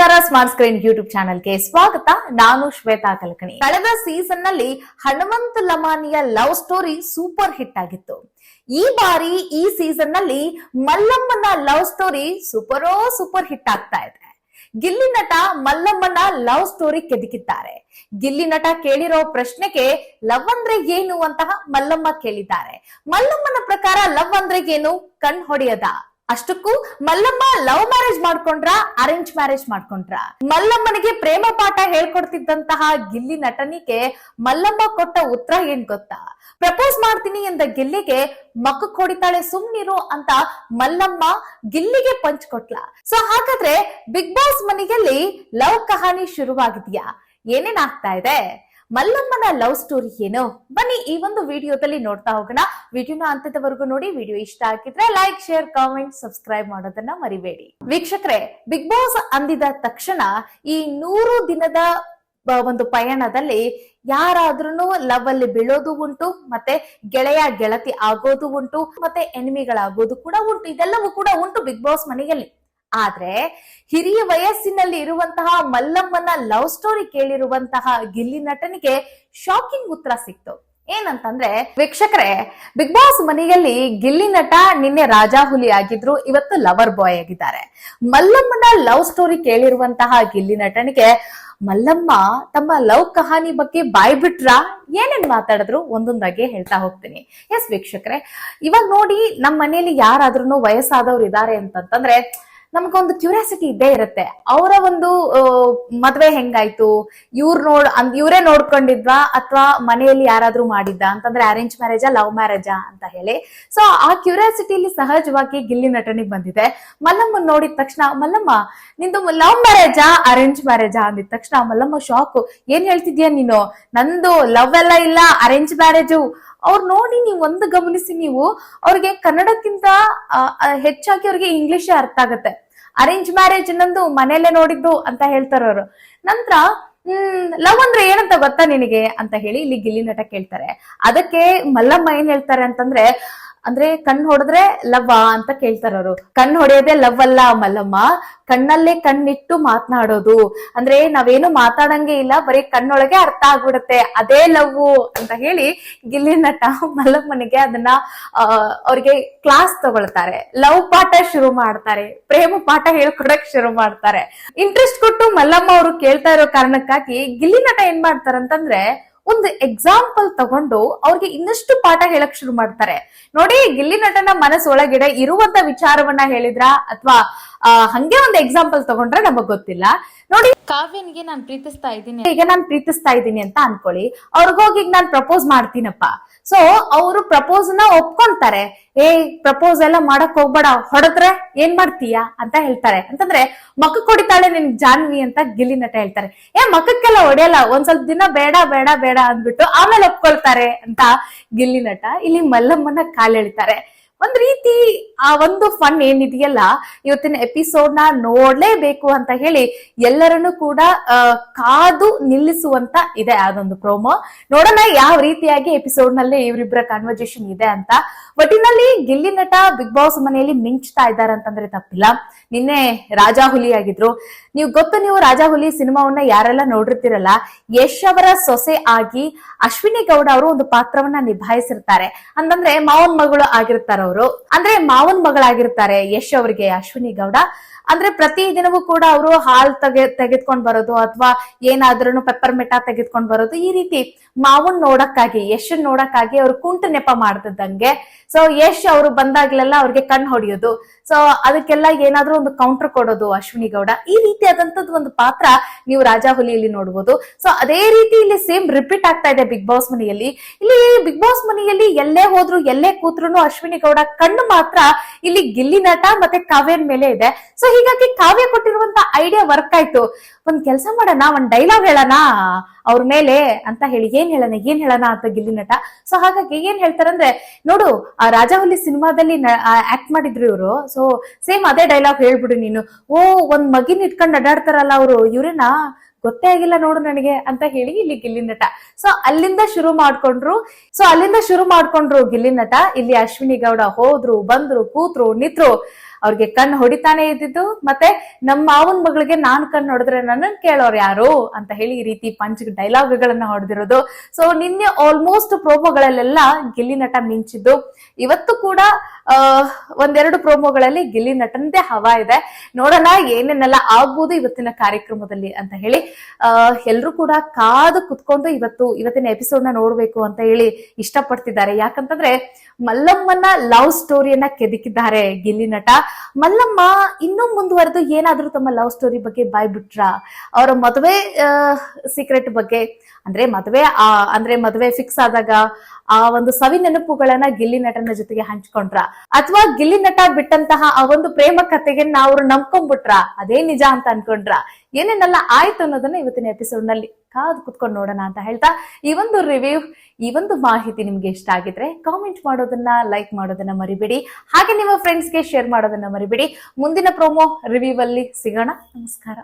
ನಮಸ್ಕಾರ, smart screen YouTube ಚಾನೆಲ್ಗೆ ಸ್ವಾಗತ. ನಾನು ಶ್ವೇತಾ ಕಲ್ಕಣಿ. ಕಳೆದ ಸೀಸನ್ ನಲ್ಲಿ ಹನುಮಂತ ಲಮಾನಿಯ ಲವ್ ಸ್ಟೋರಿ ಸೂಪರ್ ಹಿಟ್ ಆಗಿತ್ತು. ಈ ಬಾರಿ ಈ ಸೀಸನ್ ನಲ್ಲಿ ಮಲ್ಲಮ್ಮನ ಲವ್ ಸ್ಟೋರಿ ಸೂಪರ್ ಹಿಟ್ ಆಗ್ತಾ ಇದೆ. ಗಿಲ್ಲಿ ನಟ ಮಲ್ಲಮ್ಮನ ಲವ್ ಸ್ಟೋರಿ ಕೆದಕಿದ್ದಾರೆ. ಗಿಲ್ಲಿ ನಟ ಕೇಳಿರೋ ಪ್ರಶ್ನೆಗೆ ಲವ್ ಅಂದ್ರೆ ಏನು ಅಂತ ಮಲ್ಲಮ್ಮ ಕೇಳಿದ್ದಾರೆ. ಮಲ್ಲಮ್ಮನ ಪ್ರಕಾರ ಲವ್ ಅಂದ್ರೆ ಏನು? ಕಣ್ ಹೊಡೆಯದ. ಅಷ್ಟಕ್ಕೂ ಮಲ್ಲಮ್ಮ ಲವ್ ಮ್ಯಾರೇಜ್ ಮಾಡ್ಕೊಂಡ್ರ, ಅರೇಂಜ್ ಮ್ಯಾರೇಜ್ ಮಾಡ್ಕೊಂಡ್ರ? ಮಲ್ಲಮ್ಮನಿಗೆ ಪ್ರೇಮ ಪಾಠ ಹೇಳ್ಕೊಡ್ತಿದ್ದಂತಹ ಗಿಲ್ಲಿ ನಟನಿಗೆ ಮಲ್ಲಮ್ಮ ಕೊಟ್ಟ ಉತ್ತರ ಏನ್ ಗೊತ್ತಾ? ಪ್ರಪೋಸ್ ಮಾಡ್ತೀನಿ ಎಂದ ಗಿಲ್ಲಿಗೆ ಮಕ್ಕಕ್ ಹೊಡಿತಾಳೆ ಸುಮ್ನಿರು ಅಂತ ಮಲ್ಲಮ್ಮ ಗಿಲ್ಲಿಗೆ ಪಂಚ್ ಕೊಟ್ಲ. ಸೊ ಹಾಗಾದ್ರೆ ಬಿಗ್ ಬಾಸ್ ಮನೆಯಲ್ಲಿ ಲವ್ ಕಹಾನಿ ಶುರುವಾಗಿದ್ಯಾ? ಏನೇನ್ ಆಗ್ತಾ ಇದೆ? ಮಲ್ಲಮ್ಮನ ಲವ್ ಸ್ಟೋರಿ ಏನು? ಬನ್ನಿ ಈ ಒಂದು ವಿಡಿಯೋದಲ್ಲಿ ನೋಡ್ತಾ ಹೋಗೋಣ. ವಿಡಿಯೋನ ಅಂತ್ಯದವರೆಗೂ ನೋಡಿ. ವಿಡಿಯೋ ಇಷ್ಟ ಆಗಿದ್ರೆ ಲೈಕ್, ಶೇರ್, ಕಾಮೆಂಟ್, ಸಬ್ಸ್ಕ್ರೈಬ್ ಮಾಡೋದನ್ನ ಮರಿಬೇಡಿ. ವೀಕ್ಷಕರೇ, ಬಿಗ್ ಬಾಸ್ ಅಂದಿದ ತಕ್ಷಣ ಈ 100 ದಿನದ ಒಂದು ಪಯಣದಲ್ಲಿ ಯಾರಾದ್ರೂ ಲವ್ ಅಲ್ಲಿ ಬೀಳೋದು ಉಂಟು, ಮತ್ತೆ ಗೆಳೆಯ ಗೆಳತಿ ಆಗೋದು ಉಂಟು, ಮತ್ತೆ ಎನಿಮಿಗಳಾಗೋದು ಕೂಡ ಉಂಟು. ಇದೆಲ್ಲವೂ ಕೂಡ ಉಂಟು ಬಿಗ್ ಬಾಸ್ ಮನೆಯಲ್ಲಿ. ಆದ್ರೆ ಹಿರಿಯ ವಯಸ್ಸಿನಲ್ಲಿ ಇರುವಂತಹ ಮಲ್ಲಮ್ಮನ ಲವ್ ಸ್ಟೋರಿ ಕೇಳಿರುವಂತಹ ಗಿಲ್ಲಿ ನಟನಿಗೆ ಶಾಕಿಂಗ್ ಉತ್ತರ ಸಿಕ್ತು. ಏನಂತಂದ್ರೆ, ವೀಕ್ಷಕರೇ, ಬಿಗ್ ಬಾಸ್ ಮನೆಯಲ್ಲಿ ಗಿಲ್ಲಿ ನಟ ನಿನ್ನೆ ರಾಜಾ ಹುಲಿ ಆಗಿದ್ರು, ಇವತ್ತು ಲವರ್ ಬಾಯ್ ಆಗಿದ್ದಾರೆ. ಮಲ್ಲಮ್ಮನ ಲವ್ ಸ್ಟೋರಿ ಕೇಳಿರುವಂತಹ ಗಿಲ್ಲಿ ನಟನಿಗೆ ಮಲ್ಲಮ್ಮ ತಮ್ಮ ಲವ್ ಕಹಾನಿ ಬಗ್ಗೆ ಬಾಯ್ ಬಿಟ್ರ? ಏನೇನ್ ಮಾತಾಡಿದ್ರು ಒಂದೊಂದಾಗಿ ಹೇಳ್ತಾ ಹೋಗ್ತೀನಿ. ಎಸ್ ವೀಕ್ಷಕರೇ, ಇವಾಗ ನೋಡಿ, ನಮ್ಮ ಮನೆಯಲ್ಲಿ ಯಾರಾದ್ರೂ ವಯಸ್ಸಾದವ್ರು ಇದಾರೆ ಅಂತಂದ್ರೆ ನಮ್ಗೊಂದು ಕ್ಯೂರಿಯಾಸಿಟಿ ಇದ್ದೇ ಇರುತ್ತೆ. ಅವರ ಒಂದು ಮದ್ವೆ ಹೆಂಗಾಯ್ತು, ಇವರೇ ನೋಡ್ಕೊಂಡಿದ್ವಾ ಅಥವಾ ಮನೆಯಲ್ಲಿ ಯಾರಾದ್ರೂ ಮಾಡಿದ್ದ ಅಂತಂದ್ರೆ ಅರೇಂಜ್ ಮ್ಯಾರೇಜಾ ಲವ್ ಮ್ಯಾರೇಜಾ ಅಂತ ಹೇಳಿ. ಸೊ ಆ ಕ್ಯೂರಿಯಾಸಿಟಿಲಿ ಸಹಜವಾಗಿ ಗಿಲ್ಲಿ ನಟನಿಗೆ ಬಂದಿದೆ. ಮಲ್ಲಮ್ಮ ನೋಡಿದ ತಕ್ಷಣ, ಮಲ್ಲಮ್ಮ ನಿಂದು ಲವ್ ಮ್ಯಾರೇಜಾ ಅರೇಂಜ್ ಮ್ಯಾರೇಜಾ ಅಂದಿದ ತಕ್ಷಣ ಮಲ್ಲಮ್ಮ ಶಾಕ್. ಏನ್ ಹೇಳ್ತಿದ್ಯಾ ನೀನು? ನಂದು ಲವ್ ಎಲ್ಲ ಇಲ್ಲ, ಅರೇಂಜ್ ಮ್ಯಾರೇಜು. ಅವ್ರು ನೋಡಿ, ನೀವು ಒಂದು ಗಮನಿಸಿ, ನೀವು ಅವ್ರಿಗೆ ಕನ್ನಡಕ್ಕಿಂತ ಹೆಚ್ಚಾಗಿ ಅವ್ರಿಗೆ ಇಂಗ್ಲಿಷ್ ಅರ್ಥ ಆಗತ್ತೆ. ಅರೇಂಜ್ ಮ್ಯಾರೇಜ್ ನಂದು ಮನೆಯಲ್ಲೇ ನೋಡಿದ್ದು ಅಂತ ಹೇಳ್ತಾರ ಅವರು. ನಂತರ ಲವ್ ಅಂದ್ರೆ ಏನಂತ ಗೊತ್ತಾ ನಿನಗೆ ಅಂತ ಹೇಳಿ ಇಲ್ಲಿ ಗಿಲ್ಲಿ ನಟ ಕೇಳ್ತಾರೆ. ಅದಕ್ಕೆ ಮಲ್ಲಮ್ಮ ಏನ್ ಹೇಳ್ತಾರೆ ಅಂತಂದ್ರೆ, ಅಂದ್ರೆ ಕಣ್ಣು ಹೊಡೆದ್ರೆ ಲವ್ ಅಂತ ಕೇಳ್ತಾರ ಅವರು. ಕಣ್ಣು ಹೊಡೆಯೋದೇ ಲವ್ ಅಲ್ಲ ಮಲ್ಲಮ್ಮ, ಕಣ್ಣಲ್ಲೇ ಕಣ್ಣಿಟ್ಟು ಮಾತನಾಡೋದು. ಅಂದ್ರೆ ನಾವೇನು ಮಾತಾಡಂಗೆ ಇಲ್ಲ, ಬರೀ ಕಣ್ಣೊಳಗೆ ಅರ್ಥ ಆಗ್ಬಿಡುತ್ತೆ, ಅದೇ ಲವ್ ಅಂತ ಹೇಳಿ ಗಿಲ್ಲಿ ನಟ ಮಲ್ಲಮ್ಮನಿಗೆ ಅದನ್ನ ಅವ್ರಿಗೆ ಕ್ಲಾಸ್ ತಗೊಳ್ತಾರೆ. ಲವ್ ಪಾಠ ಶುರು ಮಾಡ್ತಾರೆ, ಪ್ರೇಮ ಪಾಠ ಹೇಳ್ಕೊಡಕ್ ಶುರು ಮಾಡ್ತಾರೆ. ಇಂಟ್ರೆಸ್ಟ್ ಕೊಟ್ಟು ಮಲ್ಲಮ್ಮ ಅವರು ಕೇಳ್ತಾ ಇರೋ ಕಾರಣಕ್ಕಾಗಿ ಗಿಲ್ಲಿ ನಟ ಏನ್ ಮಾಡ್ತಾರಂತಂದ್ರೆ, ಒಂದು ಎಕ್ಸಾಂಪಲ್ ತಗೊಂಡು ಅವ್ರಿಗೆ ಇನ್ನಷ್ಟು ಪಾಠ ಹೇಳಕ್ ಶುರು ಮಾಡ್ತಾರೆ. ನೋಡಿ, ಗಿಲ್ಲಿ ನಟನ ಮನಸ್ಸೊಳಗಡೆ ಇರುವಂತ ವಿಚಾರವನ್ನ ಹೇಳಿದ್ರ ಅಥವಾ ಹಂಗೆ ಒಂದು ಎಕ್ಸಾಂಪಲ್ ತಗೊಂಡ್ರೆ ನಮಗ್ ಗೊತ್ತಿಲ್ಲ. ನೋಡಿ, ಕಾವ್ಯನಿಗೆ ನಾನ್ ಪ್ರೀತಿಸ್ತಾ ಇದ್ದೀನಿ ಅಂತ ಅನ್ಕೊಳ್ಳಿ. ಅವ್ರಿಗೋಗಿ ಈಗ ನಾನ್ ಪ್ರಪೋಸ್ ಮಾಡ್ತೀನಪ್ಪ. ಸೊ ಅವರು ಪ್ರಪೋಸ್ ನ ಒಪ್ಕೊಂತಾರೆ. ಪ್ರಪೋಸ್ ಎಲ್ಲ ಮಾಡಕ್ ಹೋಗ್ಬೇಡ, ಹೊಡೆದ್ರೆ ಏನ್ ಮಾಡ್ತೀಯಾ ಅಂತ ಹೇಳ್ತಾರೆ. ಅಂತಂದ್ರೆ ಮಕ್ಕಕ್ ಹೊಡಿತಾಳೆ ನಿನ್ ಜಾನ್ವಿ ಅಂತ ಗಿಲ್ಲಿ ನಟ ಹೇಳ್ತಾರೆ. ಮಕ್ಕಕ್ಕೆಲ್ಲ ಹೊಡೆಯಲ್ಲ, ಒಂದ್ ಸ್ವಲ್ಪ ದಿನ ಬೇಡ ಬೇಡ ಬೇಡ ಅಂದ್ಬಿಟ್ಟು ಆಮೇಲೆ ಒಪ್ಕೊಳ್ತಾರೆ ಅಂತ ಗಿಲ್ಲಿ ನಟ ಇಲ್ಲಿ ಮಲ್ಲಮ್ಮನ ಕಾಲೆಳಿತಾರೆ. ಒಂದ್ ರೀತಿ ಆ ಒಂದು ಫನ್ ಏನಿದೆಯಲ್ಲ, ಇವತ್ತಿನ ಎಪಿಸೋಡ್ ನ ನೋಡ್ಲೇಬೇಕು ಅಂತ ಹೇಳಿ ಎಲ್ಲರನ್ನು ಕೂಡ ಕಾದು ನಿಲ್ಲಿಸುವಂತ ಇದೆ ಅದೊಂದು ಪ್ರೋಮೋ. ನೋಡೋಣ ಯಾವ ರೀತಿಯಾಗಿ ಎಪಿಸೋಡ್ ನಲ್ಲಿ ಇವರಿಬ್ಬರ ಕಾನ್ವರ್ಸೇಷನ್ ಇದೆ ಅಂತ. ಒಟ್ಟಿನಲ್ಲಿ ಗಿಲ್ಲಿ ನಟ ಬಿಗ್ ಬಾಸ್ ಮನೆಯಲ್ಲಿ ಮಿಂಚ್ತಾ ಇದ್ದಾರೆ ಅಂತಂದ್ರೆ ತಪ್ಪಿಲ್ಲ. ನಿನ್ನೆ ರಾಜಾ ಹುಲಿ ಆಗಿದ್ರು. ನೀವು ರಾಜಾ ಹುಲಿ ಸಿನಿಮಾವನ್ನ ಯಾರೆಲ್ಲ ನೋಡಿರ್ತಿರಲ್ಲ, ಯಶ್ ಅವರ ಸೊಸೆ ಆಗಿ ಅಶ್ವಿನಿ ಗೌಡ ಅವರು ಒಂದು ಪಾತ್ರವನ್ನ ನಿಭಾಯಿಸಿರ್ತಾರೆ. ಅಂತಂದ್ರೆ ಮಾವನ್ ಮಗಳು ಆಗಿರ್ತಾರ ಅವರು, ಅಂದ್ರೆ ಮಾವನ್ ಮಗಳಾಗಿರ್ತಾರೆ ಯಶ್ ಅವರಿಗೆ ಅಶ್ವಿನಿ ಗೌಡ. ಅಂದ್ರೆ ಪ್ರತಿ ದಿನವೂ ಕೂಡ ಅವರು ಹಾಲ್ ತೆಗೆದ್ಕೊಂಡ್ ಬರೋದು ಅಥವಾ ಏನಾದ್ರೂ ಪೆಪ್ಪರ್ ಮೆಟಾ ತೆಗೆದ್ಕೊಂಡ್ ಬರೋದು, ಈ ರೀತಿ ಮಾವನ್ ನೋಡಕ್ಕಾಗಿ, ಯಶ್ ನೋಡಕ್ಕಾಗಿ ಅವ್ರು ಕುಂಟು ನೆಪ ಮಾಡ್ತಿದ್ದಂಗೆ. ಸೊ ಯಶ್ ಅವರು ಬಂದಾಗ್ಲೆಲ್ಲ ಅವ್ರಿಗೆ ಕಣ್ ಹೊಡಿಯೋದು, ಸೊ ಅದಕ್ಕೆಲ್ಲ ಏನಾದ್ರೂ ಒಂದು ಕೌಂಟರ್ ಕೊಡೋದು ಅಶ್ವಿನಿ ಗೌಡ. ಈ ರೀತಿಯಾದಂತದ್ದು ಒಂದು ಪಾತ್ರ ನೀವು ರಾಜಾ ಹುಲಿಯಲ್ಲಿ ನೋಡ್ಬೋದು. ಸೊ ಅದೇ ರೀತಿ ಇಲ್ಲಿ ಸೇಮ್ ರಿಪೀಟ್ ಆಗ್ತಾ ಇದೆ ಬಿಗ್ ಬಾಸ್ ಮನೆಯಲ್ಲಿ. ಇಲ್ಲಿ ಬಿಗ್ ಬಾಸ್ ಮನೆಯಲ್ಲಿ ಎಲ್ಲೇ ಹೋದ್ರು ಎಲ್ಲೇ ಕೂತ್ರು ಅಶ್ವಿನಿ ಗೌಡ ಕಣ್ಣು ಮಾತ್ರ ಇಲ್ಲಿ ಗಿಲ್ಲಿ ನಟ ಮತ್ತೆ ಕಾವ್ಯನ್ ಮೇಲೆ ಇದೆ. ಸೊ ಹೀಗಾಗಿ ಕಾವ್ಯ ಕೊಟ್ಟಿರುವಂತ ಐಡಿಯಾ ವರ್ಕ್ ಆಯ್ತು. ಒಂದ್ ಕೆಲಸ ಮಾಡೋಣ, ಒಂದ್ ಡೈಲಾಗ್ ಹೇಳೋಣ ಅವ್ರ ಮೇಲೆ ಅಂತ ಹೇಳಿ. ಏನ್ ಹೇಳೋಣ ಅಂತ ಗಿಲ್ಲಿ ನಟ. ಸೊ ಹಾಗಾಗಿ ಏನ್ ಹೇಳ್ತಾರಂದ್ರೆ, ನೋಡು, ಆ ರಾಜಾ ಹುಲಿ ಸಿನಿಮಾದಲ್ಲಿ ಆಕ್ಟ್ ಮಾಡಿದ್ರು ಇವರು. ಸೊ ಸೇಮ್ ಅದೇ ಡೈಲಾಗ್ ಹೇಳ್ಬಿಡು ನೀನು. ಒಂದ್ ಮಗಿನ ಇಟ್ಕೊಂಡ್ ಅಡ್ಡಾಡ್ತಾರಲ್ಲ ಅವರು, ಇವ್ರೇನಾ ಗೊತ್ತೇ ಆಗಿಲ್ಲ ನೋಡು ನನಗೆ ಅಂತ ಹೇಳಿ ಇಲ್ಲಿ ಗಿಲ್ಲಿ ನಟ. ಸೊ ಅಲ್ಲಿಂದ ಶುರು ಮಾಡ್ಕೊಂಡ್ರು ಗಿಲ್ಲಿ ನಟ. ಇಲ್ಲಿ ಅಶ್ವಿನಿ ಗೌಡ ಹೋದ್ರು, ಬಂದ್ರು, ಕೂತ್ರು, ನಿತ್ರು. ಅವ್ರಿಗೆ ಕಣ್ಣು ಹೊಡಿತಾನೆ ಇದ್ದಿದ್ದು. ಮತ್ತೆ ನಮ್ಮ ಮಾವನ್ ಮಗಳಿಗೆ ನಾನ್ ಕಣ್ಣು ಹೊಡೆದ್ರೆ ನನ್ನನ್ ಕೇಳೋರು ಯಾರು ಅಂತ ಹೇಳಿ ಈ ರೀತಿ ಪಂಚ್ ಡೈಲಾಗ್ಗಳನ್ನ ಹೊಡೆದಿರೋದು. ಸೊ ನಿನ್ನೆ ಆಲ್ಮೋಸ್ಟ್ ಪ್ರೋಮೋಗಳಲ್ಲೆಲ್ಲ ಗಿಲ್ಲಿ ನಟ ಮಿಂಚಿದ್ದು. ಇವತ್ತು ಕೂಡ ಒಂದೆರಡು ಪ್ರೋಮೋಗಳಲ್ಲಿ ಗಿಲ್ಲಿ ನಟನದೇ ಹವಾ ಇದೆ. ನೋಡೋಣ ಏನೇನೆಲ್ಲ ಆಗ್ಬೋದು ಇವತ್ತಿನ ಕಾರ್ಯಕ್ರಮದಲ್ಲಿ ಅಂತ ಹೇಳಿ ಎಲ್ರು ಕೂಡ ಕಾದು ಕುತ್ಕೊಂಡು ಇವತ್ತಿನ ಎಪಿಸೋಡ್ ನ ನೋಡ್ಬೇಕು ಅಂತ ಹೇಳಿ ಇಷ್ಟಪಡ್ತಿದ್ದಾರೆ. ಯಾಕಂತಂದ್ರೆ ಮಲ್ಲಮ್ಮನ ಲವ್ ಸ್ಟೋರಿಯನ್ನ ಕೆದಕಿದ್ದಾರೆ ಗಿಲ್ಲಿ ನಟ. ಮಲ್ಲಮ್ಮ ಇನ್ನೂ ಮುಂದುವರೆದು ಏನಾದ್ರೂ ತಮ್ಮ ಲವ್ ಸ್ಟೋರಿ ಬಗ್ಗೆ ಬಾಯ್ಬಿಟ್ರ, ಅವರ ಮದುವೆ ಸೀಕ್ರೆಟ್ ಬಗ್ಗೆ ಅಂದ್ರೆ ಮದುವೆ ಫಿಕ್ಸ್ ಆದಾಗ ಆ ಒಂದು ಸವಿ ನೆನಪುಗಳನ್ನ ಗಿಲ್ಲಿ ನಟನ ಜೊತೆಗೆ ಹಂಚ್ಕೊಂಡ್ರ, ಅಥವಾ ಗಿಲ್ಲಿ ನಟ ಬಿಟ್ಟಂತಹ ಆ ಒಂದು ಪ್ರೇಮ ಕಥೆಗೆ ಅವ್ರು ನಂಬ್ಕೊಂಡ್ಬಿಟ್ರ, ಅದೇ ನಿಜ ಅಂತ ಅನ್ಕೊಂಡ್ರ, ಏನೇನೆಲ್ಲ ಆಯ್ತು ಅನ್ನೋದನ್ನ ಇವತ್ತಿನ ಎಪಿಸೋಡ್ ನಲ್ಲಿ ಕಾದು ಕುತ್ಕೊಂಡು ನೋಡೋಣ ಅಂತ ಹೇಳ್ತಾ ಈ ಒಂದು ರಿವ್ಯೂ, ಈ ಒಂದು ಮಾಹಿತಿ ನಿಮ್ಗೆ ಇಷ್ಟ ಆಗಿದ್ರೆ ಕಾಮೆಂಟ್ ಮಾಡೋದನ್ನ, ಲೈಕ್ ಮಾಡೋದನ್ನ ಮರಿಬೇಡಿ. ಹಾಗೆ ನಿಮ್ಮ ಫ್ರೆಂಡ್ಸ್ಗೆ ಶೇರ್ ಮಾಡೋದನ್ನ ಮರಿಬೇಡಿ. ಮುಂದಿನ ಪ್ರೋಮೋ ರಿವ್ಯೂ ಅಲ್ಲಿ ಸಿಗೋಣ. ನಮಸ್ಕಾರ.